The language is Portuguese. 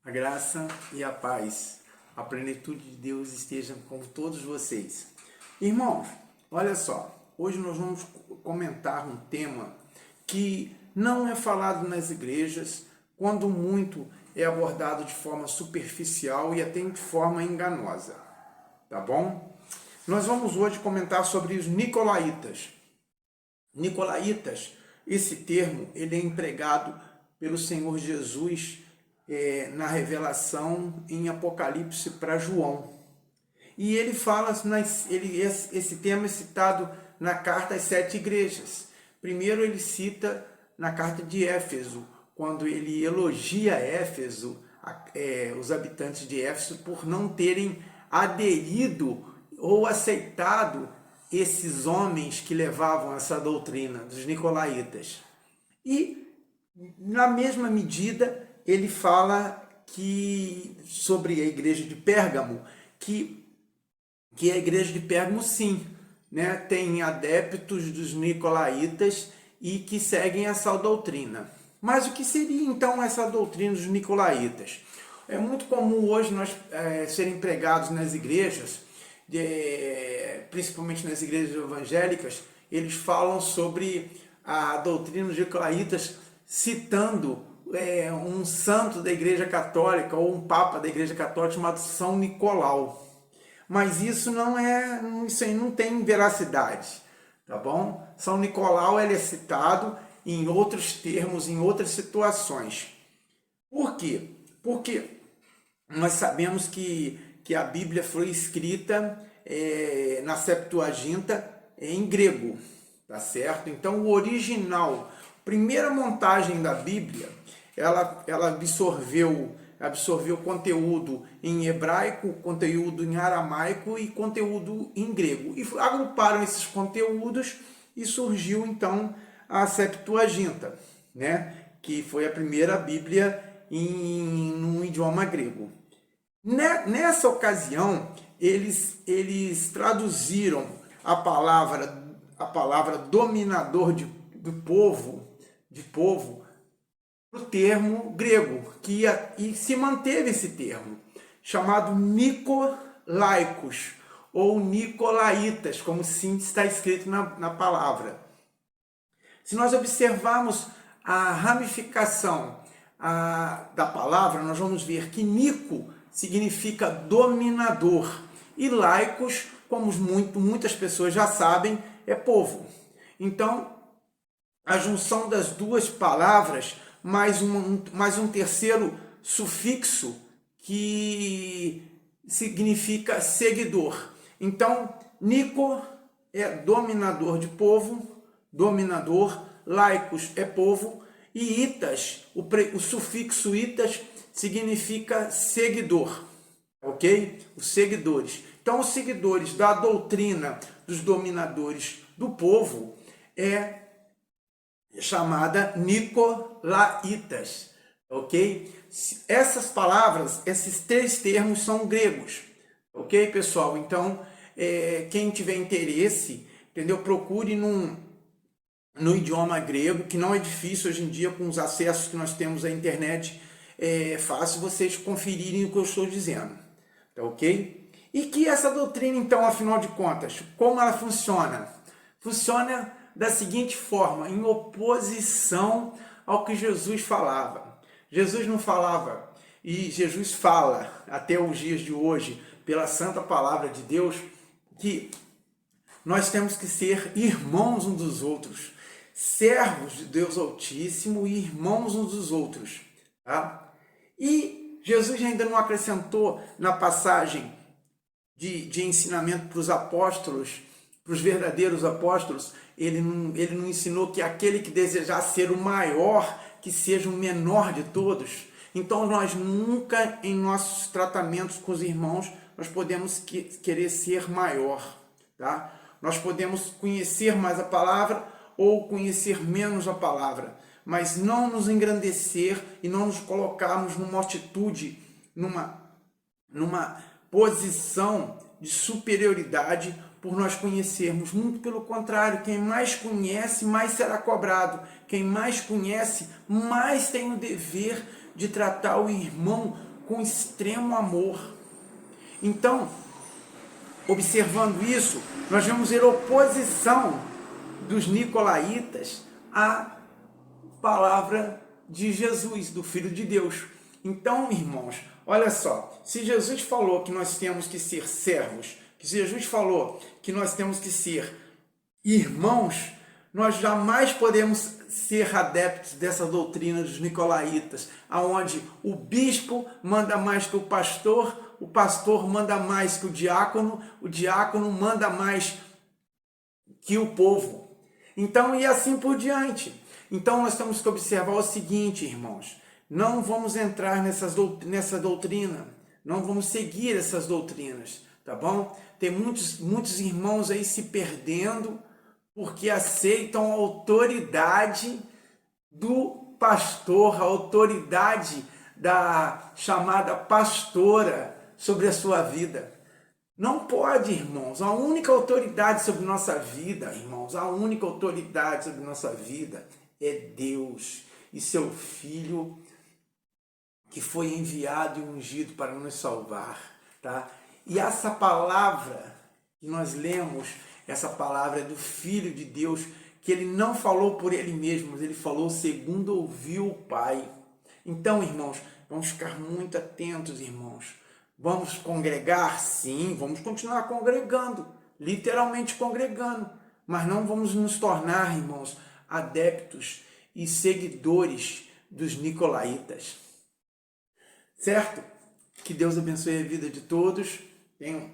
A graça e a paz, a plenitude de Deus estejam com todos vocês. Irmãos, olha só, hoje nós vamos comentar um tema que não é falado nas igrejas, quando muito é abordado de forma superficial e até de forma enganosa, tá bom? Nós vamos hoje comentar sobre os nicolaítas. Nicolaítas, esse termo, ele é empregado pelo Senhor Jesus na revelação em Apocalipse para João. E ele fala, esse tema é citado na carta às 7 igrejas. Primeiro ele cita na carta de Éfeso, quando ele elogia Éfeso, os habitantes de Éfeso, por não terem aderido ou aceitado esses homens que levavam essa doutrina dos nicolaítas. E, na mesma medida, ele fala sobre a igreja de Pérgamo, que a igreja de Pérgamo, sim, né, tem adeptos dos nicolaítas e que seguem essa doutrina. Mas o que seria, então, essa doutrina dos nicolaítas? É muito comum hoje nós serem pregados nas igrejas, principalmente nas igrejas evangélicas, eles falam sobre a doutrina dos nicolaítas citando um santo da Igreja Católica ou um papa da Igreja Católica chamado São Nicolau. Mas isso isso aí não tem veracidade, tá bom? São Nicolau ele é citado em outros termos, em outras situações. Por quê? Porque nós sabemos que a Bíblia foi escrita na Septuaginta em grego, tá certo? Então o original, primeira montagem da Bíblia, ela absorveu conteúdo em hebraico, conteúdo em aramaico e conteúdo em grego. E agruparam esses conteúdos e surgiu então a Septuaginta, né? Que foi a primeira Bíblia no idioma grego. Nessa ocasião, eles traduziram a palavra dominador de povo, para o termo grego, e se manteve esse termo, chamado nicolaicos, ou nicolaítas, como sim está escrito na palavra. Se nós observarmos a ramificação da palavra, nós vamos ver que Nico significa dominador, e laicos, como muitas pessoas já sabem, é povo. Então, a junção das duas palavras, mais um terceiro sufixo que significa seguidor. Então, Nico é dominador de povo, dominador, laicos é povo, e itas, o sufixo itas, significa seguidor, ok? Os seguidores. Então, os seguidores da doutrina dos dominadores do povo é chamada nicolaítas, ok? Essas palavras, esses 3 termos são gregos, ok, pessoal? Então, quem tiver interesse, entendeu? Procure no idioma grego, que não é difícil hoje em dia, com os acessos que nós temos à internet, é fácil vocês conferirem o que eu estou dizendo, tá ok? E que essa doutrina, então, afinal de contas, como ela funciona? Funciona da seguinte forma, em oposição ao que Jesus falava. Jesus não falava, e Jesus fala até os dias de hoje, pela santa palavra de Deus, que nós temos que ser irmãos uns dos outros, servos de Deus Altíssimo e irmãos uns dos outros. Tá? E Jesus ainda não acrescentou na passagem de ensinamento para os apóstolos, para os verdadeiros apóstolos, ele não ensinou que aquele que desejar ser o maior, que seja o menor de todos. Então nós nunca, em nossos tratamentos com os irmãos, nós podemos querer ser maior. Tá? Nós podemos conhecer mais a palavra ou conhecer menos a palavra, mas não nos engrandecer e não nos colocarmos numa atitude, numa posição de superioridade por nós conhecermos. Muito pelo contrário, quem mais conhece, mais será cobrado. Quem mais conhece, mais tem o dever de tratar o irmão com extremo amor. Então, observando isso, nós vamos ver oposição dos nicolaítas à palavra de Jesus, do Filho de Deus. Então, irmãos, olha só, se Jesus falou que nós temos que ser servos, que Jesus falou que nós temos que ser irmãos, nós jamais podemos ser adeptos dessa doutrina dos nicolaítas, aonde o bispo manda mais que o pastor manda mais que o diácono manda mais que o povo. Então, e assim por diante. Então, nós temos que observar o seguinte, irmãos, não vamos entrar nessa doutrina, não vamos seguir essas doutrinas, tá bom? Tem muitos irmãos aí se perdendo porque aceitam a autoridade do pastor, a autoridade da chamada pastora sobre a sua vida. Não pode, irmãos. A única autoridade sobre nossa vida, irmãos, a única autoridade sobre nossa vida é Deus e seu Filho que foi enviado e ungido para nos salvar, tá? E essa palavra que nós lemos, essa palavra é do Filho de Deus, que ele não falou por ele mesmo, mas ele falou segundo ouviu o Pai. Então, irmãos, vamos ficar muito atentos, irmãos. Vamos congregar? Sim, vamos continuar congregando, literalmente congregando, mas não vamos nos tornar, irmãos, adeptos e seguidores dos nicolaítas. Certo? Que Deus abençoe a vida de todos. Tenham